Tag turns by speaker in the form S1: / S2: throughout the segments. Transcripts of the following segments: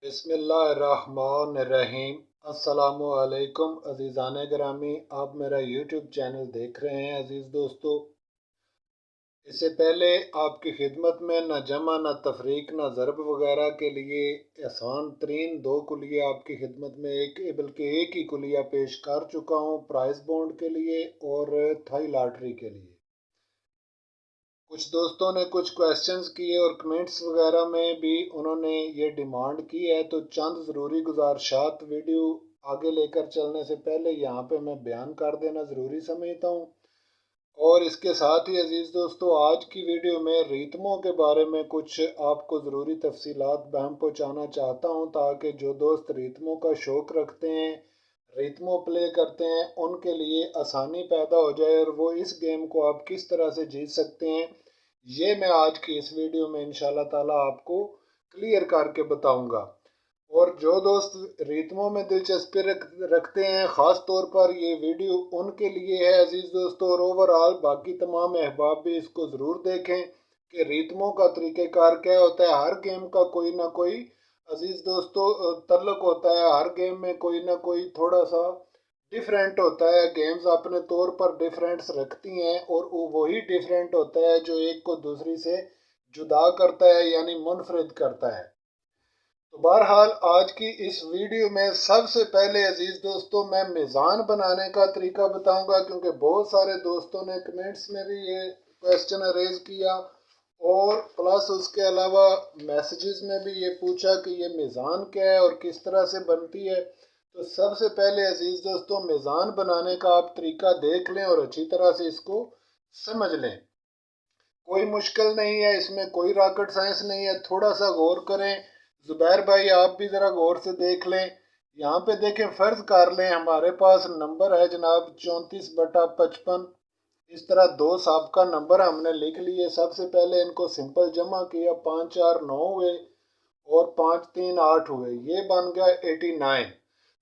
S1: बिस्मिल्लाहिर्रहमानिर्रहीम। अस्सलामु अलैकुम अज़ीज़ान गिरामी, आप मेरा यूट्यूब चैनल देख रहे हैं। अज़ीज़ दोस्तों, इससे पहले आपकी खिदमत में न जमा न तफरीक न ज़रब वगैरह के लिए आसान तरीन दो कुलिये आपकी खिदमत में बल्कि एक ही कुलिया पेश कर चुका हूँ, प्राइस बॉन्ड के लिए और थाई लॉटरी के लिए। कुछ दोस्तों ने कुछ क्वेश्चंस किए और कमेंट्स वगैरह में भी उन्होंने ये डिमांड की है, तो चंद ज़रूरी गुजारिशात वीडियो आगे लेकर चलने से पहले यहाँ पे मैं बयान कर देना ज़रूरी समझता हूँ। और इसके साथ ही अज़ीज़ दोस्तों, आज की वीडियो में रितमों के बारे में कुछ आपको ज़रूरी तफसीलात बहम पहुँचाना चाहता हूँ, ताकि जो दोस्त रितमों का शौक़ रखते हैं, रितमों प्ले करते हैं, उनके लिए आसानी पैदा हो जाए और वो इस गेम को आप किस तरह से जीत सकते हैं, ये मैं आज की इस वीडियो में इंशाल्लाह ताला आपको क्लियर करके बताऊंगा। और जो दोस्त रितमों में दिलचस्पी रखते हैं, ख़ास तौर पर ये वीडियो उनके लिए है अज़ीज़ दोस्तों। और ओवरऑल बाकी तमाम अहबाब भी इसको ज़रूर देखें कि रितमों का तरीक़ेकार क्या होता है। हर गेम का कोई ना कोई अज़ीज़ दोस्तों तल्लुक़ होता है, हर गेम में कोई ना कोई थोड़ा सा डिफरेंट होता है। गेम्स अपने तौर पर डिफरेंट्स रखती हैं और वो वही डिफरेंट होता है जो एक को दूसरी से जुदा करता है, यानी मुनफरिद करता है। तो बहरहाल आज की इस वीडियो में सबसे पहले अजीज दोस्तों मैं मीज़ान बनाने का तरीका बताऊंगा, क्योंकि बहुत सारे दोस्तों ने कमेंट्स में भी ये क्वेश्चन रेज किया और प्लस उसके अलावा मैसेजेस में भी ये पूछा कि ये मीज़ान क्या है और किस तरह से बनती है। तो सबसे पहले अजीज दोस्तों, मीज़ान बनाने का आप तरीका देख लें और अच्छी तरह से इसको समझ लें। कोई मुश्किल नहीं है, इसमें कोई रॉकेट साइंस नहीं है, थोड़ा सा गौर करें। जुबैर भाई आप भी ज़रा गौर से देख लें। यहाँ पे देखें, फ़र्ज कर लें हमारे पास नंबर है जनाब 34/55। इस तरह दो साबका नंबर हमने लिख लिए। सबसे पहले इनको सिंपल जमा किया, 5 4 9 हुए और 5 3 8 हुए, ये बन गया 89।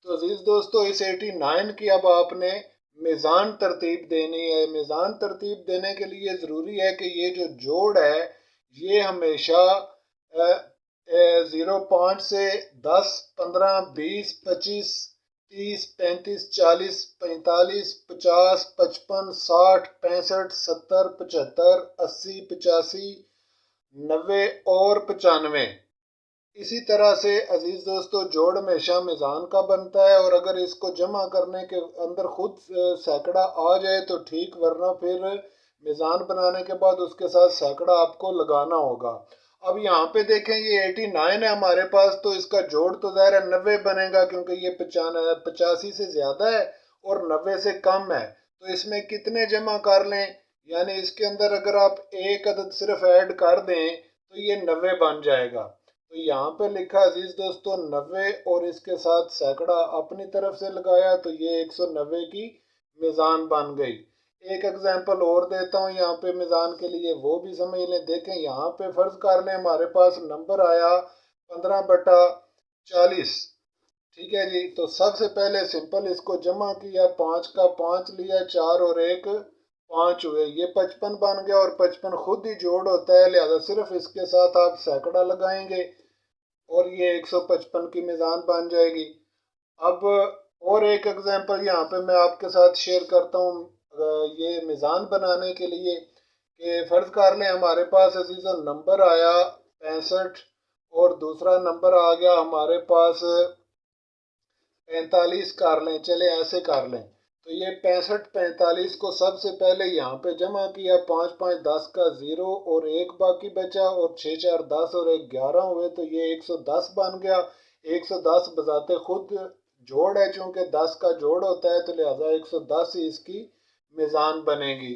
S1: तो अजीज दोस्तों, इस 89 की अब आपने मीज़ान तरतीब देनी है। मीज़ान तरतीब देने के लिए ज़रूरी है कि ये जो जोड़ है ये हमेशा 0 5 से 10 15 20 25 30 35 40 45 50 55 60 65 70 75 80 85 90 और 95। इसी तरह से अजीज दोस्तों, जोड़ हमेशा मीज़ान का बनता है और अगर इसको जमा करने के अंदर खुद सैकड़ा आ जाए तो ठीक, वरना फिर मीज़ान बनाने के बाद उसके साथ सैकड़ा आपको लगाना होगा। अब यहाँ पे देखें, ये 89 है हमारे पास, तो इसका जोड़ तो ज़ाहिर है 90 बनेगा, क्योंकि ये 85 से ज़्यादा है और 90 से कम है। तो इसमें कितने जमा कर लें, यानी इसके अंदर अगर आप एक अदद सिर्फ ऐड कर दें तो ये 90 बन जाएगा। तो यहाँ पे लिखा अजीज दोस्तों 90 और इसके साथ सैकड़ा अपनी तरफ से लगाया, तो ये 190 की मीज़ान बन गई। एक एग्जांपल और देता हूँ यहाँ पे मीज़ान के लिए, वो भी समझ लें। देखें यहाँ पे फ़र्ज कर लें हमारे पास नंबर आया 15/40। ठीक है जी, तो सबसे पहले सिंपल इसको जमा किया, 5 का 5 लिया, 4 और 1 5 हुए, ये 55 बन गया। और 55 खुद ही जोड़ होता है, लिहाजा सिर्फ इसके साथ आप सैकड़ा लगाएंगे और ये 155 की मीज़ान बन जाएगी। अब और एक एग्जांपल यहाँ पे मैं आपके साथ शेयर करता हूँ ये मीज़ान बनाने के लिए, कि फ़र्ज कर लें हमारे पास अजीज़ नंबर आया 65 और दूसरा नंबर आ गया हमारे पास 45 कर लें। चले ऐसे कर लें, तो ये 65 45 को सबसे पहले यहाँ पे जमा किया, 5 5 10 का 0 और 1 बाकी बचा और 6 4 10 और 1 11 हुए, तो ये 110 बन गया। 110 बजाते खुद जोड़ है, चूंकि 10 का जोड़ होता है तो लिहाजा 110 ही इसकी मीज़ान बनेगी।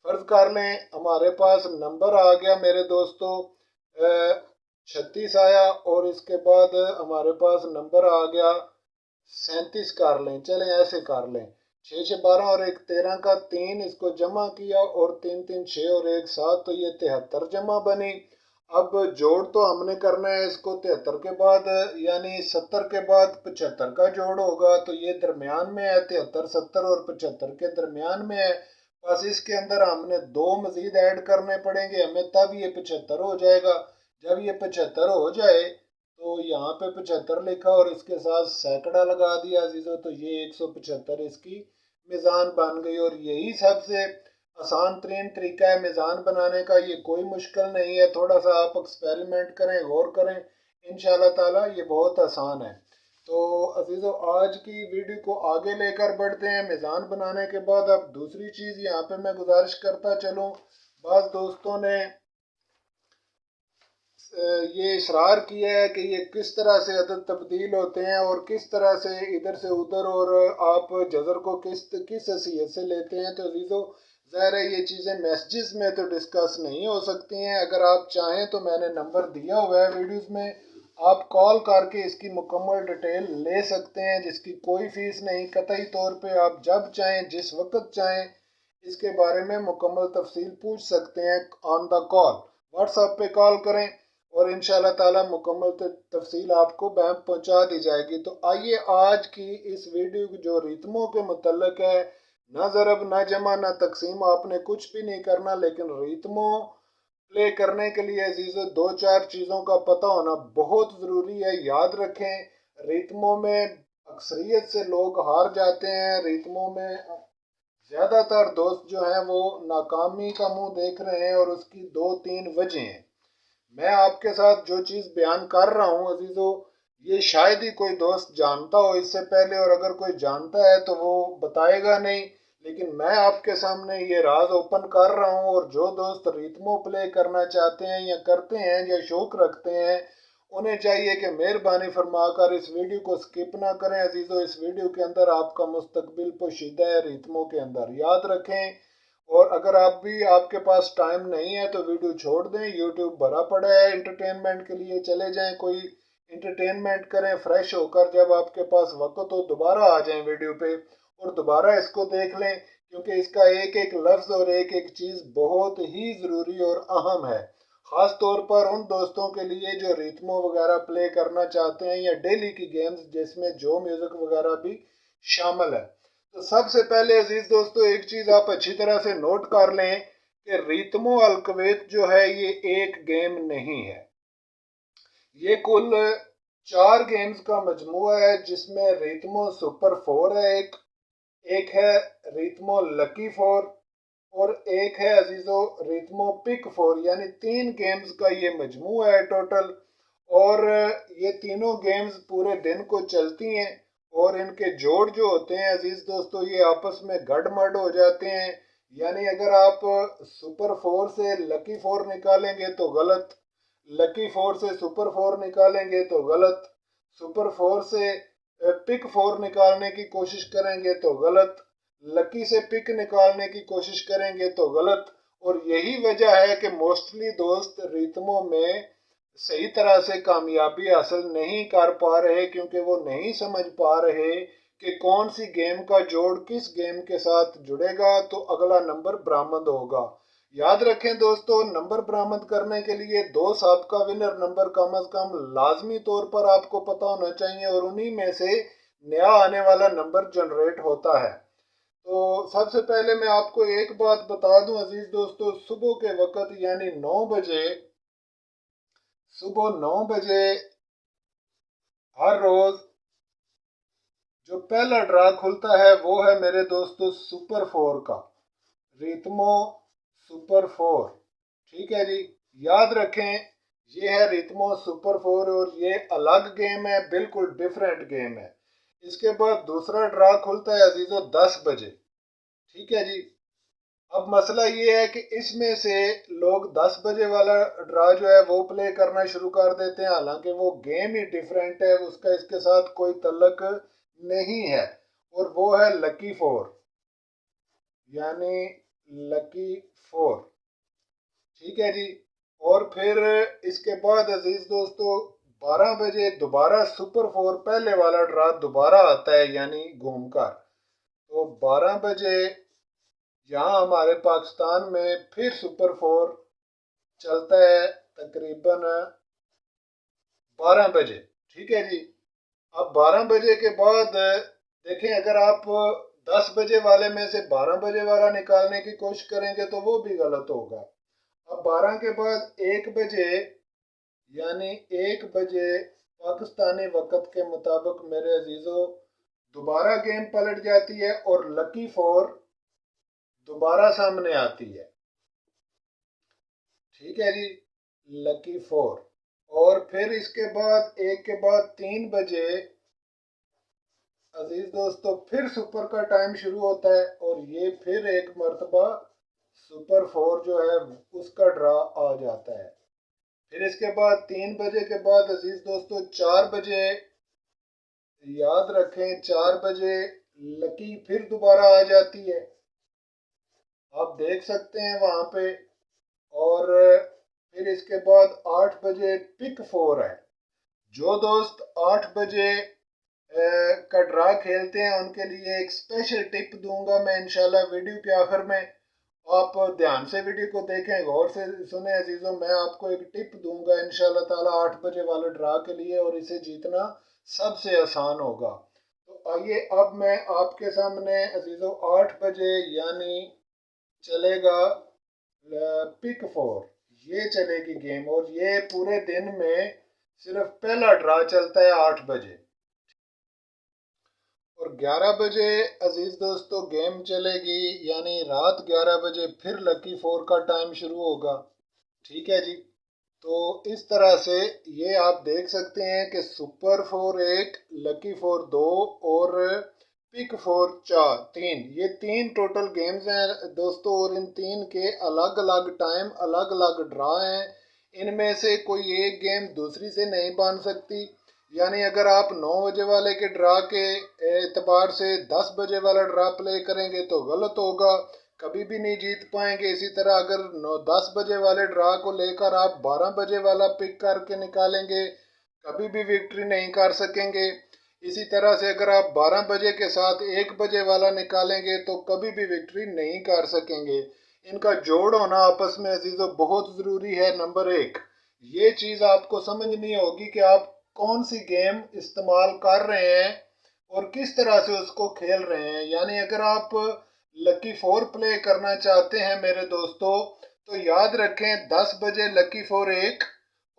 S1: फर्ज कर लें हमारे पास नंबर आ गया मेरे दोस्तों 36 आया और इसके बाद हमारे पास नंबर आ गया 37 कर लें। चलें ऐसे कर लें, 6 6 12 और 1 13 का 3, इसको जमा किया और 3 3 6 और 1 7, तो ये 73 जमा बनी। अब जोड़ तो हमने करना है इसको 73 के बाद, यानी 70 के बाद 75 का जोड़ होगा, तो ये दरमियान में है, 73 70 और 75 के दरमियान में है। बस इसके अंदर हमने दो मजीद ऐड करने पड़ेंगे हमें, तब ये 75 हो जाएगा। जब ये 75 हो जाए तो यहाँ पे 75 लिखा और इसके साथ सैकड़ा लगा दिया अजीज़ों, तो ये 175 इसकी मीज़ान बन गई। और यही सबसे आसान तरीन तरीका है मीज़ान बनाने का, ये कोई मुश्किल नहीं है। थोड़ा सा आप एक्सपेरिमेंट करें, गौर करें, इंशाल्लाह ताला ये बहुत आसान है। तो अजीज़ों, आज की वीडियो को आगे लेकर बढ़ते हैं। मीज़ान बनाने के बाद अब दूसरी चीज़ यहाँ पे मैं गुजारिश करता चलूँ, बाज़ दोस्तों ने ये इसरार किया है कि ये किस तरह से अदद तब्दील होते हैं और किस तरह से इधर से उधर, और आप जज़र को किस हैसियत से लेते हैं। तो अजीज़ों, ज़ाहिर है ये चीज़ें मैसेजेस में तो डिस्कस नहीं हो सकती हैं। अगर आप चाहें तो मैंने नंबर दिया हुआ है वीडियोस में, आप कॉल करके इसकी मुकम्मल डिटेल ले सकते हैं, जिसकी कोई फ़ीस नहीं। कतई तौर पे आप जब चाहें, जिस वक्त चाहें, इसके बारे में मुकम्मल तफसील पूछ सकते हैं ऑन द कॉल। व्हाट्सएप पे कॉल करें और इंशाल्लाह ताला मुकम्मल तफसील आपको बैंक पहुंचा दी जाएगी। तो आइए आज की इस वीडियो जो रितमों के मुतल्लिक है, ना ज़रब ना जमा ना तकसीम, आपने कुछ भी नहीं करना, लेकिन रितमों प्ले करने के लिए अजीज़ों दो चार चीज़ों का पता होना बहुत ज़रूरी है। याद रखें, रितमों में अक्सरियत से लोग हार जाते हैं। रितमों में ज़्यादातर दोस्त जो हैं वो नाकामी का मुंह देख रहे हैं, और उसकी दो तीन वजह हैं। मैं आपके साथ जो चीज़ बयान कर रहा हूँ अजीज़ों, ये शायद ही कोई दोस्त जानता हो इससे पहले, और अगर कोई जानता है तो वो बताएगा नहीं, लेकिन मैं आपके सामने ये राज ओपन कर रहा हूँ। और जो दोस्त रितमो प्ले करना चाहते हैं या करते हैं या शौक रखते हैं, उन्हें चाहिए कि मेहरबानी फरमाकर इस वीडियो को स्किप ना करें अजीज़ों। इस वीडियो के अंदर आपका मुस्तकबिल पोशीदा है रितमों के अंदर, याद रखें। और अगर आप भी आपके पास टाइम नहीं है तो वीडियो छोड़ दें, यूट्यूब भरा पड़ा है एंटरटेनमेंट के लिए। चले जाएं, कोई एंटरटेनमेंट करें, फ्रेश होकर जब आपके पास वक्त हो दोबारा आ जाएं वीडियो पे और दोबारा इसको देख लें, क्योंकि इसका एक एक लफ्ज़ और एक एक चीज़ बहुत ही ज़रूरी और अहम है। ख़ास तौर पर उन दोस्तों के लिए जो रिथमो वगैरह प्ले करना चाहते हैं, या डेली की गेम्स जिसमें जो म्यूज़िक वगैरह भी शामिल है। तो सबसे पहले अजीज दोस्तों, एक चीज आप अच्छी तरह से नोट कर लें कि रितमो अलकवेत जो है ये एक गेम नहीं है, ये कुल 4 गेम्स का मजमुआ है, जिसमें रितमो सुपर 4 है, एक है रितमो लकी 4, और एक है अजीजों रितमो पिक 4। यानी 3 गेम्स का ये मजमुआ है टोटल। और ये तीनों गेम्स पूरे दिन को चलती हैं, और इनके जोड़ जो होते हैं अजीज दोस्तों, ये आपस में गड़मड़ हो जाते हैं। यानी अगर आप सुपर 4 से लकी 4 निकालेंगे तो गलत, लकी 4 से सुपर 4 निकालेंगे तो गलत, सुपर 4 से पिक 4 निकालने की कोशिश करेंगे तो गलत, लकी से पिक निकालने की कोशिश करेंगे तो गलत। और यही वजह है कि मोस्टली दोस्त रितमों में सही तरह से कामयाबी हासिल नहीं कर पा रहे, क्योंकि वो नहीं समझ पा रहे कि कौन सी गेम का जोड़ किस गेम के साथ जुड़ेगा तो अगला नंबर बरामद होगा। याद रखें दोस्तों, नंबर बरामद करने के लिए 2 साबका विनर नंबर कम अज कम लाजमी तौर पर आपको पता होना चाहिए, और उन्हीं में से नया आने वाला नंबर जनरेट होता है। तो सबसे पहले मैं आपको एक बात बता दूं अजीज दोस्तों, सुबह के वक्त यानी 9 बजे, सुबह 9 बजे हर रोज जो पहला ड्रा खुलता है वो है मेरे दोस्तों सुपर 4 का, रितमो सुपर 4। ठीक है जी, याद रखें ये है रितमो सुपर 4, और ये अलग गेम है, बिल्कुल डिफरेंट गेम है। इसके बाद दूसरा ड्रा खुलता है अजीजों 10 बजे। ठीक है जी, अब मसला ये है कि इसमें से लोग 10 बजे वाला ड्रा जो है वो प्ले करना शुरू कर देते हैं, हालांकि वो गेम ही डिफरेंट है, उसका इसके साथ कोई तल्लक नहीं है। और वो है लकी 4, यानी लकी 4। ठीक है जी, और फिर इसके बाद अजीज दोस्तों 12 बजे दोबारा सुपर 4 पहले वाला ड्रा दोबारा आता है, यानी घूमकर। तो 12 बजे यहाँ हमारे पाकिस्तान में फिर सुपर 4 चलता है तकरीबन 12 बजे। ठीक है जी, अब 12 बजे के बाद देखें, अगर आप 10 बजे वाले में से 12 बजे वाला निकालने की कोशिश करेंगे तो वो भी गलत होगा। अब 12 के बाद 1 बजे, यानी 1 बजे पाकिस्तानी वक़्त के मुताबिक मेरे अजीज़ों दोबारा गेम पलट जाती है और लकी फोर दोबारा सामने आती है। ठीक है जी, लकी फोर। और फिर इसके बाद एक के बाद 3 बजे अजीज दोस्तों फिर सुपर का टाइम शुरू होता है और ये फिर एक मर्तबा सुपर फोर जो है उसका ड्रा आ जाता है। फिर इसके बाद 3 बजे के बाद अजीज दोस्तों 4 बजे, याद रखें 4 बजे लकी फिर दोबारा आ जाती है, आप देख सकते हैं वहां पे। और फिर इसके बाद 8 बजे पिक फोर है। जो दोस्त 8 बजे का ड्रा खेलते हैं उनके लिए एक स्पेशल टिप दूंगा मैं इंशाल्लाह वीडियो के आखिर में। आप ध्यान से वीडियो को देखें, गौर से सुने अजीजों, मैं आपको एक टिप दूंगा इंशाल्लाह ताला 8 बजे वाले ड्रा के लिए, और इसे जीतना सबसे आसान होगा। तो आइए अब मैं आपके सामने अजीजों 8 बजे यानी चलेगा पिक फोर, ये चलेगी गेम, और ये पूरे दिन में सिर्फ पहला ड्रा चलता है 8 बजे। और 11 बजे अजीज दोस्तों गेम चलेगी, यानी रात 11 बजे फिर लकी फोर का टाइम शुरू होगा। ठीक है जी, तो इस तरह से ये आप देख सकते हैं कि सुपर फोर एक, लकी फोर दो और पिक फोर चार, तीन, ये तीन टोटल गेम्स हैं दोस्तों। और इन तीन के अलग अलग टाइम, अलग अलग ड्रा हैं। इनमें से कोई एक गेम दूसरी से नहीं बन सकती। यानी अगर आप 9 बजे वाले के ड्रा के एतबार से 10 बजे वाला ड्रा प्ले करेंगे तो गलत होगा, कभी भी नहीं जीत पाएंगे। इसी तरह अगर 10 बजे वाले ड्रा को लेकर आप 12 बजे वाला पिक करके निकालेंगे, कभी भी विक्ट्री नहीं कर सकेंगे। इसी तरह से अगर आप 12 बजे के साथ 1 बजे वाला निकालेंगे तो कभी भी विक्ट्री नहीं कर सकेंगे। इनका जोड़ होना आपस में अजीजों बहुत ज़रूरी है। नंबर एक, ये चीज़ आपको समझनी होगी कि आप कौन सी गेम इस्तेमाल कर रहे हैं और किस तरह से उसको खेल रहे हैं। यानी अगर आप लकी फोर प्ले करना चाहते हैं मेरे दोस्तों, तो याद रखें 10 बजे लकी फोर एक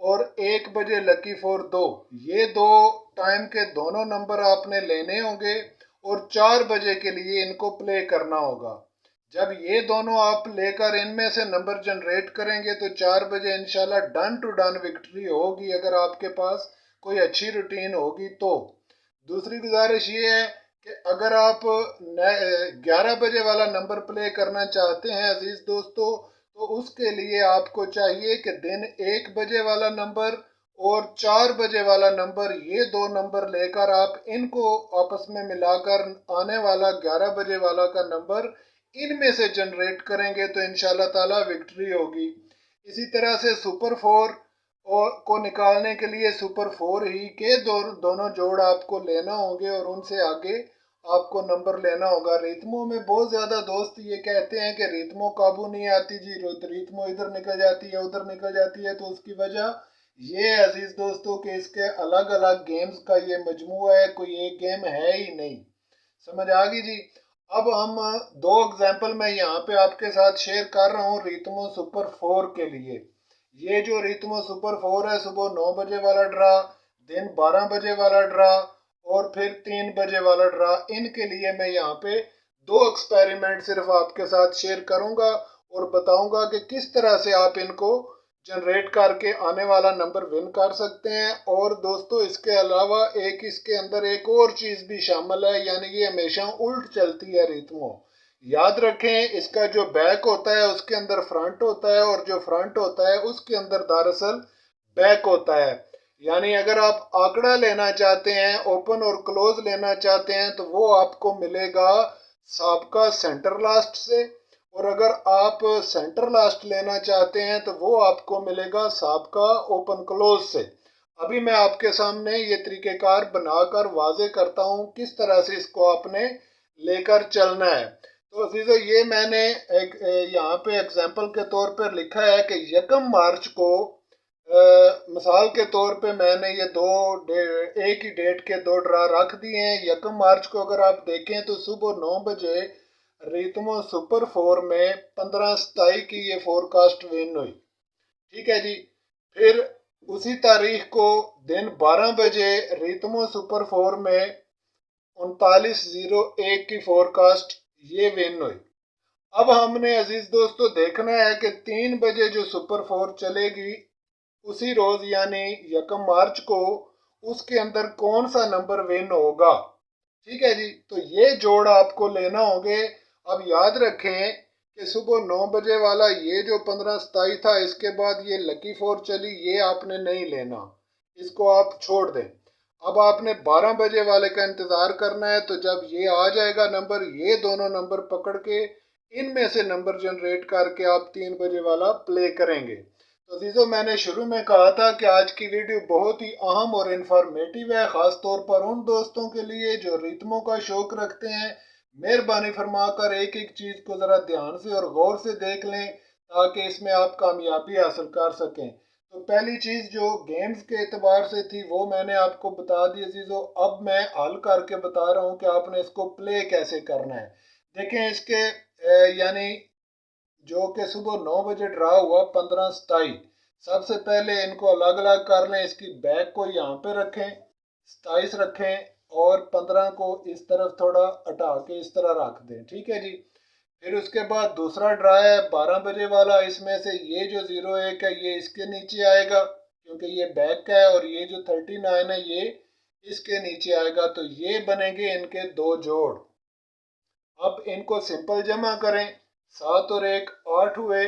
S1: और 1 बजे लकी फोर दो, ये दो टाइम के दोनों नंबर आपने लेने होंगे और 4 बजे के लिए इनको प्ले करना होगा। जब ये दोनों आप लेकर इनमें से नंबर जनरेट करेंगे तो 4 बजे इंशाल्लाह डन टू डन विक्ट्री होगी, अगर आपके पास कोई अच्छी रूटीन होगी तो। दूसरी गुजारिश ये है कि अगर आप 11 बजे वाला नंबर प्ले करना चाहते हैं अजीज दोस्तों, तो उसके लिए आपको चाहिए कि दिन 1 बजे वाला नंबर और 4 बजे वाला नंबर, ये दो नंबर लेकर आप इनको आपस में मिलाकर आने वाला 11 बजे वाला का नंबर इनमें से जनरेट करेंगे तो इंशाल्लाह ताला विक्ट्री होगी। इसी तरह से सुपर फोर और को निकालने के लिए सुपर फोर ही के दोनों जोड़ आपको लेना होंगे और उनसे आगे आपको नंबर लेना होगा। रितमों में बहुत ज़्यादा दोस्त ये कहते हैं कि रितमों काबू नहीं आती जी, रितमों इधर निकल जाती है उधर निकल जाती है, तो उसकी वजह ये अजीज दोस्तों के इसके अलग अलग गेम्स का ये मजमूआ है, कोई एक गेम है ही नहीं। समझ आ गई जी। अब हम दो एग्जाम्पल मैं यहाँ पे आपके साथ शेयर कर रहा हूँ रितमो सुपर फोर के लिए। ये जो रितमो सुपर फोर है, सुबह 9 बजे वाला ड्रा, दिन 12 बजे वाला ड्रा और फिर 3 बजे वाला ड्रा, इनके लिए मैं यहाँ पे दो एक्सपेरिमेंट सिर्फ आपके साथ शेयर करूंगा और बताऊंगा कि किस तरह से आप इनको जनरेट करके आने वाला नंबर विन कर सकते हैं। और दोस्तों इसके अलावा एक इसके अंदर एक और चीज़ भी शामिल है, यानी ये हमेशा उल्ट चलती है रितमों। याद रखें इसका जो बैक होता है उसके अंदर फ्रंट होता है और जो फ्रंट होता है उसके अंदर दरअसल बैक होता है। यानी अगर आप आंकड़ा लेना चाहते हैं, ओपन और क्लोज लेना चाहते हैं, तो वो आपको मिलेगा सबका सेंटर लास्ट से, और अगर आप सेंटर लास्ट लेना चाहते हैं तो वो आपको मिलेगा सबका ओपन क्लोज से। अभी मैं आपके सामने ये तरीक़ेकार बनाकर वाजे करता हूँ किस तरह से इसको आपने लेकर चलना है। तो अजीजों ये मैंने एक यहाँ पे एग्जांपल के तौर पर लिखा है कि 1 मार्च को मिसाल के तौर पे मैंने ये एक ही डेट के दो ड्रा रख दिए हैं। 1 मार्च को अगर आप देखें तो सुबह 9 बजे रितमो सुपर फोर में 15/27 की ये फोरकास्ट विन हुई। ठीक है जी। फिर उसी तारीख को दिन 12 बजे रितमो सुपर 4 में 3901 की फोरकास्ट ये विन हुई। अब हमने अजीज दोस्तों देखना है कि 3 बजे जो सुपर 4 चलेगी उसी रोज यानी 1 मार्च को उसके अंदर कौन सा नंबर विन होगा। ठीक है जी, तो ये जोड़ आपको लेना होंगे। अब याद रखें कि सुबह 9 बजे वाला ये जो 1527 था, इसके बाद ये लकी 4 चली, ये आपने नहीं लेना, इसको आप छोड़ दें। अब आपने 12 बजे वाले का इंतज़ार करना है, तो जब ये आ जाएगा नंबर, ये दोनों नंबर पकड़ के इनमें से नंबर जनरेट करके आप 3 बजे वाला प्ले करेंगे। तो अजीज़ों, मैंने शुरू में कहा था कि आज की वीडियो बहुत ही अहम और इंफॉर्मेटिव है, ख़ास तौर पर उन दोस्तों के लिए जो रितमों का शौक रखते हैं। मेहरबानी फरमाकर एक एक चीज़ को ज़रा ध्यान से और गौर से देख लें ताकि इसमें आप कामयाबी हासिल कर सकें। तो पहली चीज़ जो गेम्स के एतबार से थी वो मैंने आपको बता दी अजीज़ों। अब मैं हल करके बता रहा हूँ कि आपने इसको प्ले कैसे करना है। देखें, इसके यानी जो कि सुबह 9 बजे ड्रा हुआ 1527। सबसे पहले इनको अलग अलग कर लें, इसकी बैक को यहाँ पे रखें, 27 रखें और 15 को इस तरफ थोड़ा हटा के इस तरह रख दें। ठीक है जी। फिर उसके बाद दूसरा ड्रा है 12 बजे वाला, इसमें से ये जो 01 है ये इसके नीचे आएगा क्योंकि ये बैक का है, और ये जो 39 है ये इसके नीचे आएगा। तो ये बनेंगे इनके दो जोड़। अब इनको सिंपल जमा करें, 7 और 1 8 हुए,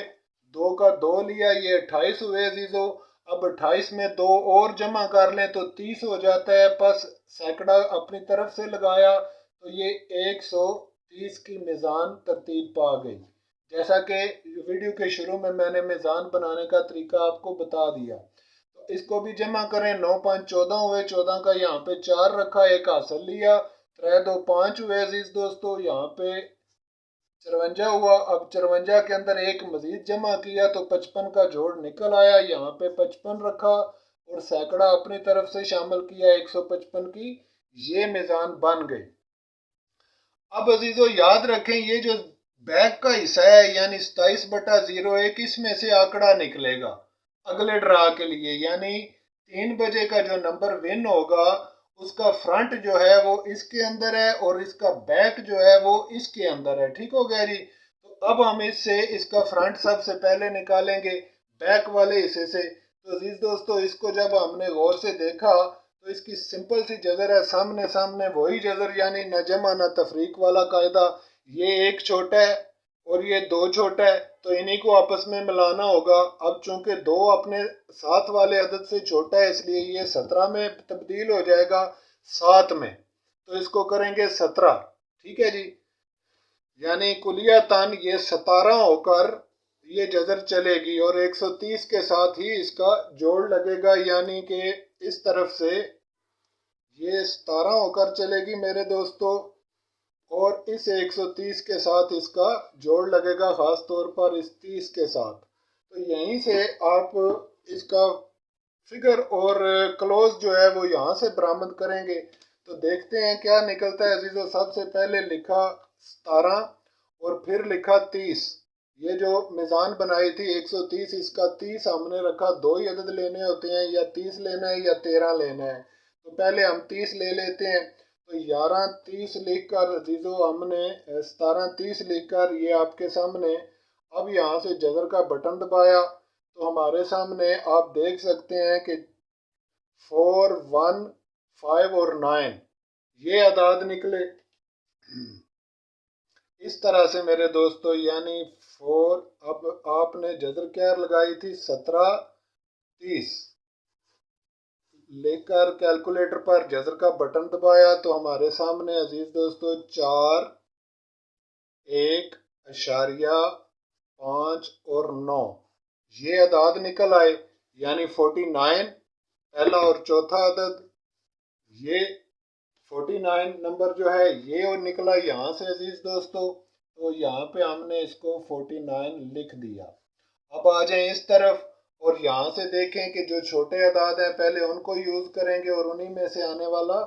S1: 2 का 2 लिया, ये 28 हुए अजीजों। अब 28 में 2 और जमा कर लें तो 30 हो जाता है, बस सैकड़ा अपनी तरफ से लगाया तो ये 130 की मीज़ान तरतीब पा गई। जैसा कि वीडियो के शुरू में मैंने मीज़ान बनाने का तरीका आपको बता दिया। तो इसको भी जमा करें, 9 5 14 हुए, 14 का यहाँ पे 4 रखा, एक हासिल लिया, 3 2 5 हुए अजीज दोस्तों, यहाँ पे 54 हुआ। अब 54 के अंदर एक मजीद जमा किया तो 55 का जोड़ निकल आया, यहाँ पे 55 रखा और सैकड़ा अपनी तरफ से शामिल किया, 155 की ये मीज़ान बन गई। अब अजीजों याद रखें, ये जो बैक का हिस्सा है यानी 27/01, इसमें से आंकड़ा निकलेगा अगले ड्रा के लिए, यानी 3 बजे का जो नंबर विन होगा उसका फ्रंट जो है वो इसके अंदर है और इसका बैक जो है वो इसके अंदर है। ठीक हो गया जी। तो अब हम इससे इसका फ्रंट सबसे पहले निकालेंगे बैक वाले हिस्से से। तो अजीज दोस्तों, इसको जब हमने गौर से देखा तो इसकी सिंपल सी जजर है, सामने सामने वही जजर, यानी न जमा न तफरीक वाला कायदा। ये एक छोटा है और ये दो छोटा है, तो इन्हीं को आपस में मिलाना होगा। अब चूंकि दो अपने साथ वाले अदद से छोटा है इसलिए ये 17 में तब्दील हो जाएगा, 7 में, तो इसको करेंगे 17। ठीक है जी, यानी कुलिया तन ये 17 होकर ये जजर चलेगी और 130 के साथ ही इसका जोड़ लगेगा, यानी कि इस तरफ से ये 17 होकर चलेगी मेरे दोस्तों, और इस 130 के साथ इसका जोड़ लगेगा, खास तौर पर इस 30 के साथ। तो यहीं से आप इसका फिगर और क्लोज जो है वो यहाँ से बरामद करेंगे। तो देखते हैं क्या निकलता है अजीजों। सबसे पहले लिखा 17 और फिर लिखा 30। ये जो मीज़ान बनाई थी 130, इसका 30 हमने रखा, दो ही अदद लेने होते हैं, या 30 लेना है या 13 लेना है। तो पहले हम 30 ले लेते हैं। तो 11 30 लिख कर अजीजों हमने 17 30 लिख कर ये आपके सामने। अब यहाँ से जजर का बटन दबाया तो हमारे सामने आप देख सकते हैं कि 4 1 5 और 9 ये अदाद निकले इस तरह से मेरे दोस्तों, यानी 4। अब आपने जजर क्या लगाई थी 17 30 लेकर कैलकुलेटर पर जजर का बटन दबाया तो हमारे सामने अजीज दोस्तों 4 1.5 और 9 ये अदाद निकल आए, यानी 49 पहला और चौथा अदद। ये 49 नंबर जो है ये और निकला यहाँ से अजीज दोस्तों। तो यहाँ पे हमने इसको 49 लिख दिया। अब आ जाएं इस तरफ और यहाँ से देखें कि जो छोटे अदाद हैं पहले उनको यूज़ करेंगे और उन्हीं में से आने वाला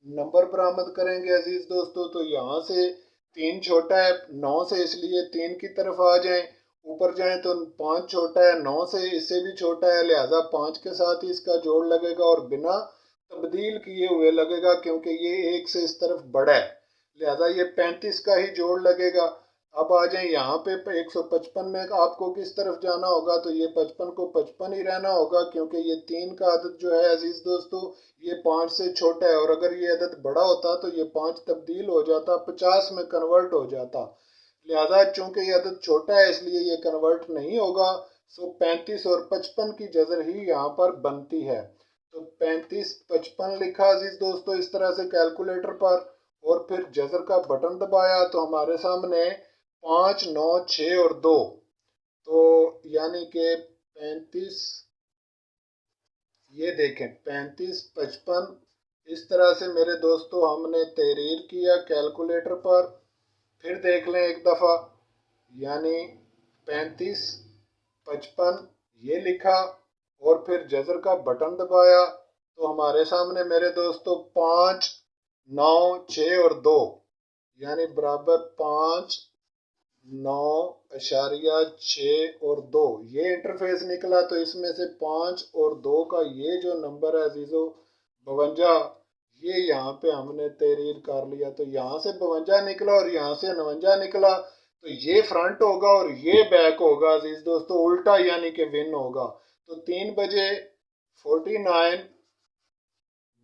S1: नंबर बरामद करेंगे अजीज दोस्तों। तो यहाँ से 3 छोटा है 9 से, इसलिए 3 की तरफ आ जाएं। ऊपर जाएं तो 5 छोटा है, 9 से इससे भी छोटा है, लिहाजा 5 के साथ ही इसका जोड़ लगेगा और बिना तब्दील किए हुए लगेगा क्योंकि ये 1 से इस तरफ बड़ा है, लिहाजा ये 35 का ही जोड़ लगेगा। अब आ जाए यहाँ पे 155 में आपको किस तरफ जाना होगा, तो ये 55 को 55 ही रहना होगा क्योंकि ये 3 का अदद जो है अजीज दोस्तों ये 5 से छोटा है, और अगर ये अदद बड़ा होता तो ये 5 तब्दील हो जाता, 50 में कन्वर्ट हो जाता। लिहाजा चूंकि ये अदद छोटा है इसलिए ये कन्वर्ट नहीं होगा। सो 35 और 55 की जजर ही यहाँ पर बनती है। तो 35 55 लिखा अजीज दोस्तों इस तरह से कैलकुलेटर पर, और फिर जजर का बटन दबाया तो हमारे सामने 5 9 6 और 2, तो यानी कि 35, ये देखें 35 55 इस तरह से मेरे दोस्तों हमने तहरीर किया कैलकुलेटर पर। फिर देख लें एक दफ़ा, यानी 35 55 ये लिखा और फिर जजर का बटन दबाया तो हमारे सामने मेरे दोस्तों 5 9 6 और 2 यानी बराबर 5 9.6 और 2 ये इंटरफेस निकला। तो इसमें से 5 और 2 का ये जो नंबर है अजीज़ो 52, ये यहाँ पे हमने तहरीर कर लिया। तो यहाँ से 52 निकला और यहाँ से 59 निकला, तो ये फ्रंट होगा और ये बैक होगा अजीज दोस्तों, उल्टा यानी कि विन होगा। तो 3 बजे 49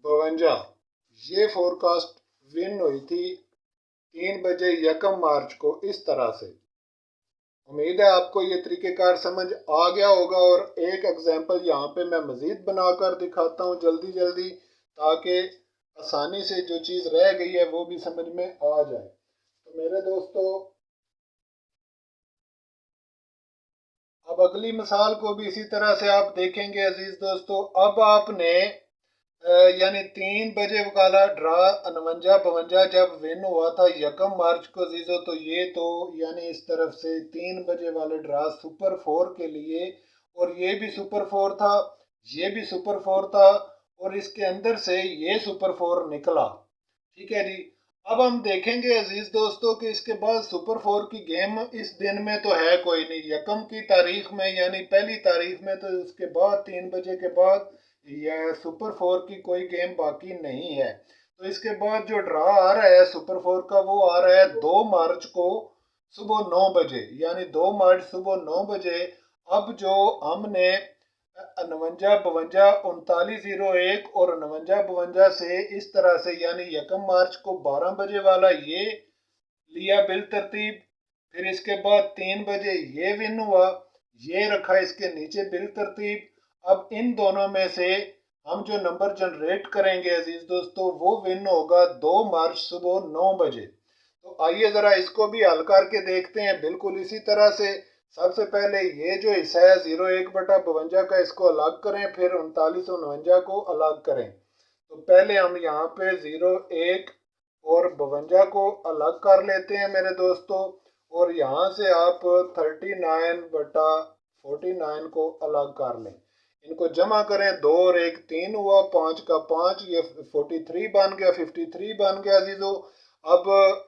S1: 52 ये फोरकास्ट विन हुई थी 3 बजे 1 मार्च को इस तरह से। उम्मीद है आपको ये तरीक़ेकार समझ आ गया होगा, और एक एग्जांपल यहाँ पे मैं मज़ीद बनाकर दिखाता हूँ जल्दी जल्दी, ताकि आसानी से जो चीज़ रह गई है वो भी समझ में आ जाए। तो मेरे दोस्तों अब अगली मिसाल को भी इसी तरह से आप देखेंगे अजीज दोस्तों। अब आपने यानी 3 बजे वाला ड्रा 59 52 जब विन हुआ था 1 मार्च को अजीजों, तो ये तो यानी इस तरफ से 3 बजे वाले ड्रा सुपर 4 के लिए, और ये भी सुपर 4 था, ये भी सुपर 4 था, और इसके अंदर से ये सुपर 4 निकला। ठीक है जी। अब हम देखेंगे अजीज दोस्तों कि इसके बाद सुपर 4 की गेम इस दिन में तो है कोई नहीं, 1 की तारीख में यानी पहली तारीख में, तो उसके बाद 3 बजे के बाद यह सुपर 4 की कोई गेम बाकी नहीं है। तो इसके बाद जो ड्रा आ रहा है सुपर 4 का वो आ रहा है 2 मार्च को सुबह 9 बजे, यानी 2 मार्च सुबह 9 बजे। अब जो हमने 59 52 3901 और 59 52 से इस तरह से यानी 1 मार्च को 12 बजे वाला ये लिया बिल तरतीब, फिर इसके बाद 3 बजे ये विन हुआ, ये रखा इसके नीचे बिल तरतीब। अब इन दोनों में से हम जो नंबर जनरेट करेंगे अजीज दोस्तों वो विन होगा 2 मार्च सुबह 9 बजे। तो आइए ज़रा इसको भी हल करके देखते हैं बिल्कुल इसी तरह से। सबसे पहले ये जो हिस्सा है 01/52 का इसको अलग करें, फिर 3949 को अलग करें। तो पहले हम यहाँ पे 01 और 52 को अलग कर लेते हैं मेरे दोस्तों, और यहाँ से आप 39/49 को अलग कर लें। इनको जमा करें, 2 और 1 3 हुआ, 5 का 5, ये 43 बन गया, 53 बन गया अजीजों। अब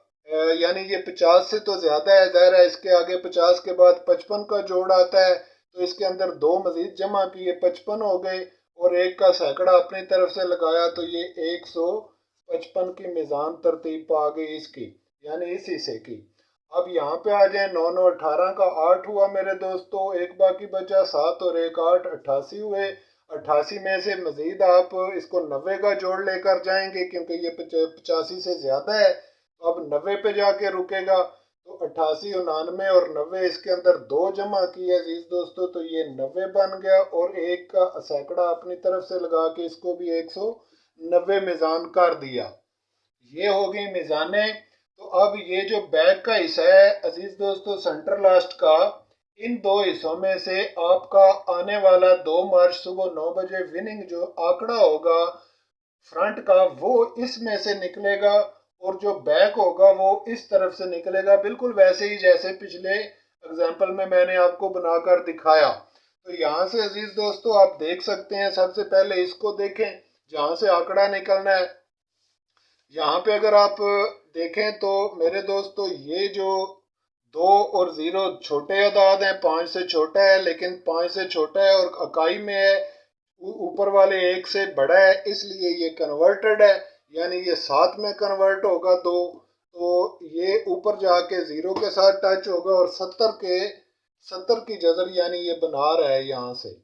S1: यानी ये 50 से तो ज़्यादा है, ज़ाहिर है इसके आगे 50 के बाद 55 का जोड़ आता है, तो इसके अंदर 2 मजीद जमा किए 55 हो गए, और 1 का सैकड़ा अपनी तरफ से लगाया तो ये 155 की मीज़ान तरतीब आ गई इसकी, यानी इस हिस्से की। अब यहाँ पे आ जाए, 9 9 18 का 8 हुआ मेरे दोस्तों, एक बाकी बचा, 7 और 1 8 88 हुए। 88 में से मजीद आप इसको 90 का जोड़ लेकर जाएंगे क्योंकि ये 85 से ज़्यादा है, तो अब 90 पे जाके रुकेगा। तो 88 99 और 90 इसके अंदर 2 जमा किए अजीज दोस्तों, तो ये 90 बन गया, और 1 का सैकड़ा अपनी तरफ से लगा के इसको भी 190 मीज़ान कर दिया। ये हो गई मीज़ाने। तो अब ये जो बैक का हिस्सा है अजीज दोस्तों सेंटर लास्ट का, इन दो हिस्सों में से आपका आने वाला 2 मार्च सुबह 9 बजे विनिंग जो आंकड़ा होगा फ्रंट का वो इसमें से निकलेगा, और जो बैक होगा वो इस तरफ से निकलेगा, बिल्कुल वैसे ही जैसे पिछले एग्जाम्पल में मैंने आपको बनाकर दिखाया। तो यहाँ से अजीज दोस्तों आप देख सकते हैं, सबसे पहले इसको देखें जहाँ से आंकड़ा निकलना है। यहाँ पे अगर आप देखें तो मेरे दोस्तों ये जो 2 और 0 छोटे अदाद हैं, 5 से छोटा है, लेकिन 5 से छोटा है और इकाई में है, ऊपर वाले 1 से बड़ा है, इसलिए ये कन्वर्टेड है, यानी ये 7 में कन्वर्ट होगा 2, तो ये ऊपर जाके 0 के साथ टच होगा और 70 की जजर यानी ये बना रहा है यहाँ से।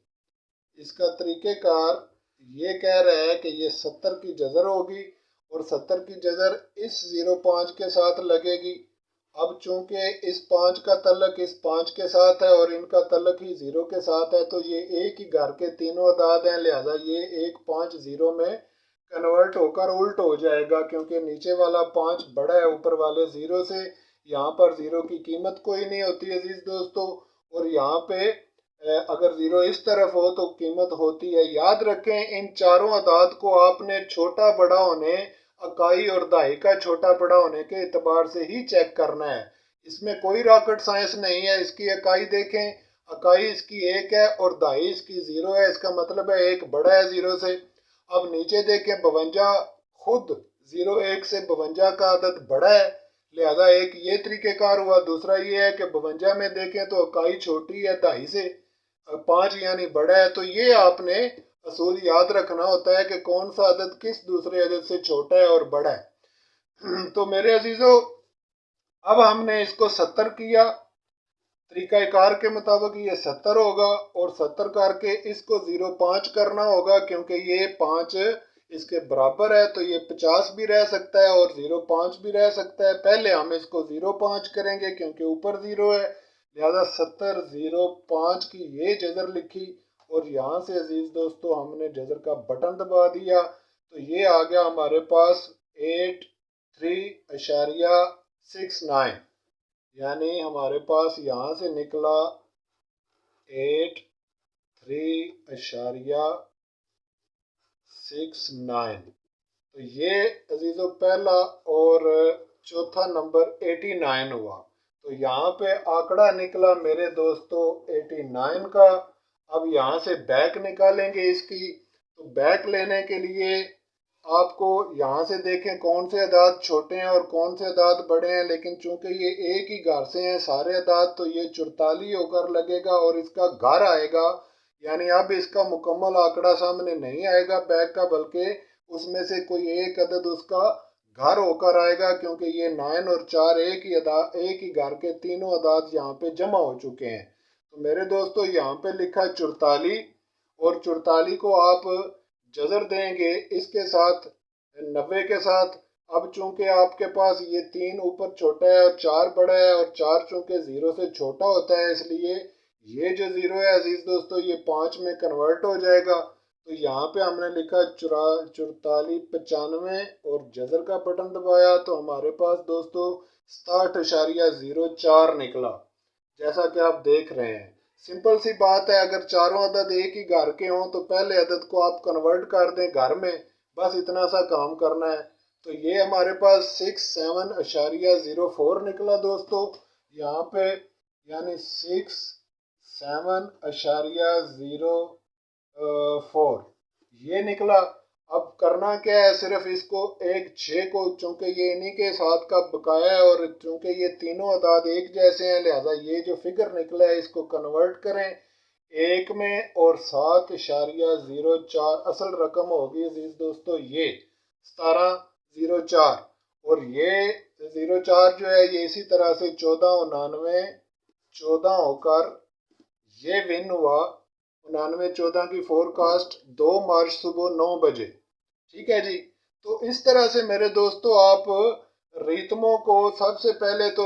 S1: इसका तरीक़ेकार ये कह रहा है कि ये 70 की जजर होगी और 70 की जजर इस 05 के साथ लगेगी। अब चूंकि इस 5 का तल्लक इस 5 के साथ है और इनका तल्लक ही 0 के साथ है, तो ये एक ही घर के तीनों अदाद हैं, लिहाजा ये 1 5 0 में कन्वर्ट होकर उल्ट हो जाएगा, क्योंकि नीचे वाला 5 बड़ा है ऊपर वाले 0 से। यहाँ पर 0 की कीमत कोई नहीं होती अजीज दोस्तों, और यहाँ पे अगर 0 इस तरफ हो तो कीमत होती है। याद रखें, इन चारों अदाद को आपने छोटा बड़ा होने, इकाई और दहाई का छोटा बड़ा होने के एतबार से ही चेक करना है। इसमें कोई रॉकेट साइंस नहीं है। इसकी इकाई देखें, इकाई इसकी 1 है और दहाई इसकी 0 है, इसका मतलब है 1 बड़ा है 0 से। अब नीचे देखें, 52 खुद 0 1 से 52 का अदद बड़ा है, लिहाजा एक ये तरीक़ेकार हुआ। दूसरा ये है कि 52 में देखें तो इकाई छोटी है दहाई से, 5 यानी बड़ा है, तो ये आपने असूल याद रखना होता है कि कौन सा अदद किस दूसरे अदद से छोटा है और बड़ा है। तो मेरे अजीजों, अब हमने इसको 70 किया, तरीक़ाकार के मुताबिक ये 70 होगा और 70 करके इसको 0.5 करना होगा, क्योंकि ये 5 इसके बराबर है, तो ये 50 भी रह सकता है और 0.5 भी रह सकता है। पहले हम इसको 0.5 करेंगे क्योंकि ऊपर 0 है, लिहाजा 70 0.5 की ये जजर लिखी और यहाँ से अजीज दोस्तों हमने जजर का बटन दबा दिया, तो ये आ गया हमारे पास 83.69, यानी हमारे पास यहाँ से निकला 83.69। तो ये अजीज़ों पहला और चौथा नंबर 89 हुआ। तो यहाँ पे आंकड़ा निकला मेरे दोस्तों 89 का। अब यहाँ से बैक निकालेंगे इसकी, तो बैक लेने के लिए आपको यहाँ से देखें कौन से अदाद छोटे हैं और कौन से अदाद बड़े हैं, लेकिन चूंकि ये एक ही घर से हैं सारे अदाद, तो ये 44 होकर लगेगा और इसका घर आएगा, यानी अब इसका मुकम्मल आंकड़ा सामने नहीं आएगा बैक का, बल्कि उसमें से कोई एक अदद उसका घर होकर आएगा, क्योंकि ये 9 और 4 एक ही घर के तीनों अदाद यहाँ पे जमा हो चुके हैं। तो मेरे दोस्तों यहाँ पे लिखा है 44 और 44 को आप जजर देंगे इसके साथ 90 के साथ। अब चूंकि आपके पास ये 3 ऊपर छोटा है और 4 बड़ा है और 4 चूंकि 0 से छोटा होता है, इसलिए ये जो 0 है अजीज दोस्तों ये 5 में कन्वर्ट हो जाएगा। तो यहाँ पे हमने लिखा 44.95 और जजर का बटन दबाया, तो हमारे पास दोस्तों 67.04 निकला, जैसा कि आप देख रहे हैं। सिंपल सी बात है, अगर चारों अदद एक ही घर के हों तो पहले अदद को आप कन्वर्ट कर दें घर में, बस इतना सा काम करना है। तो ये हमारे पास 67.04 निकला दोस्तों यहाँ पे, यानी 67.04 ये निकला। अब करना क्या है, सिर्फ इसको एक 6 को, चूंकि ये इन्हीं के साथ का बकाया है और चूंकि ये तीनों अदाद एक जैसे हैं, लिहाजा ये जो फिगर निकला है इसको कन्वर्ट करें एक में और 7.04 असल रकम होगी अजीज दोस्तों ये 1704, और ये 04 जो है ये इसी तरह से 14 होकर ये विन हुआ। 99 की फोरकास्ट 2 मार्च सुबह 9 बजे। ठीक है जी। तो इस तरह से मेरे दोस्तों आप रितमों को सबसे पहले तो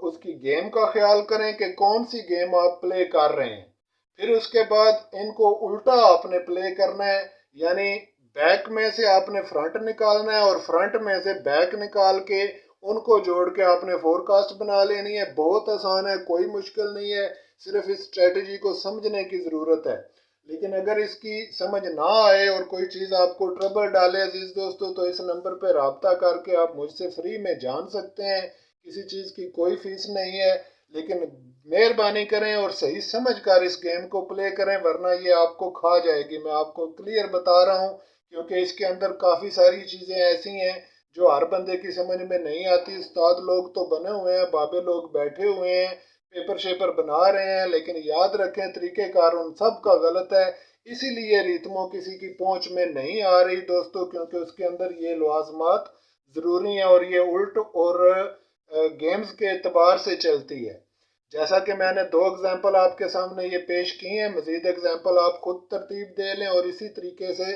S1: उसकी गेम का ख्याल करें कि कौन सी गेम आप प्ले कर रहे हैं, फिर उसके बाद इनको उल्टा आपने प्ले करना है, यानी बैक में से आपने फ्रंट निकालना है और फ्रंट में से बैक निकाल के उनको जोड़ के आपने फोरकास्ट बना लेनी है। बहुत आसान है, कोई मुश्किल नहीं है, सिर्फ इस स्ट्रेटजी को समझने की ज़रूरत है। लेकिन अगर इसकी समझ ना आए और कोई चीज़ आपको ट्रबल डाले अजीज दोस्तों, तो इस नंबर पर रब्ता करके आप मुझसे फ्री में जान सकते हैं, किसी चीज़ की कोई फीस नहीं है। लेकिन मेहरबानी करें और सही समझ कर इस गेम को प्ले करें, वरना ये आपको खा जाएगी। मैं आपको क्लियर बता रहा हूँ, क्योंकि इसके अंदर काफ़ी सारी चीज़ें ऐसी हैं जो हर बंदे की समझ में नहीं आती। उस्ताद लोग तो बने हुए हैं, बाबे लोग बैठे हुए हैं, पेपर शेपर बना रहे हैं, लेकिन याद रखें तरीक़ेकार उन सब का गलत है। इसीलिए रितमों किसी की पहुंच में नहीं आ रही दोस्तों, क्योंकि उसके अंदर ये लवाजमात ज़रूरी हैं और ये उल्ट और गेम्स के एतबार से चलती है। जैसा कि मैंने दो एग्जाम्पल आपके सामने ये पेश की हैं, मज़ीद एग्जाम्पल आप खुद तरतीब दे लें और इसी तरीके से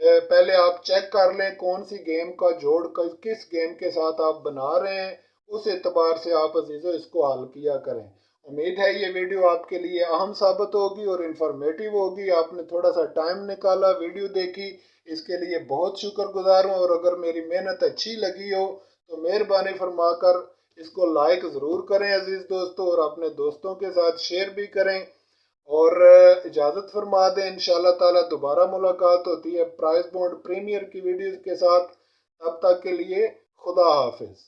S1: पहले आप चेक कर लें कौन सी गेम का जोड़ किस गेम के साथ आप बना रहे हैं। उस एतबार से आप अजीज़ों इसको हल किया करें। उम्मीद है ये वीडियो आपके लिए अहम साबित होगी और इन्फॉर्मेटिव होगी। आपने थोड़ा सा टाइम निकाला, वीडियो देखी, इसके लिए बहुत शुक्रगुजार हूँ। और अगर मेरी मेहनत अच्छी लगी हो तो मेहरबानी फरमाकर इसको लाइक ज़रूर करें अजीज़ दोस्तों, और अपने दोस्तों के साथ शेयर भी करें। और इजाज़त फरमा दें, इंशाल्लाह ताला दोबारा मुलाकात होती है प्राइस बॉन्ड प्रीमियर की वीडियोज़ के साथ। तब तक के लिए खुदा हाफिज़।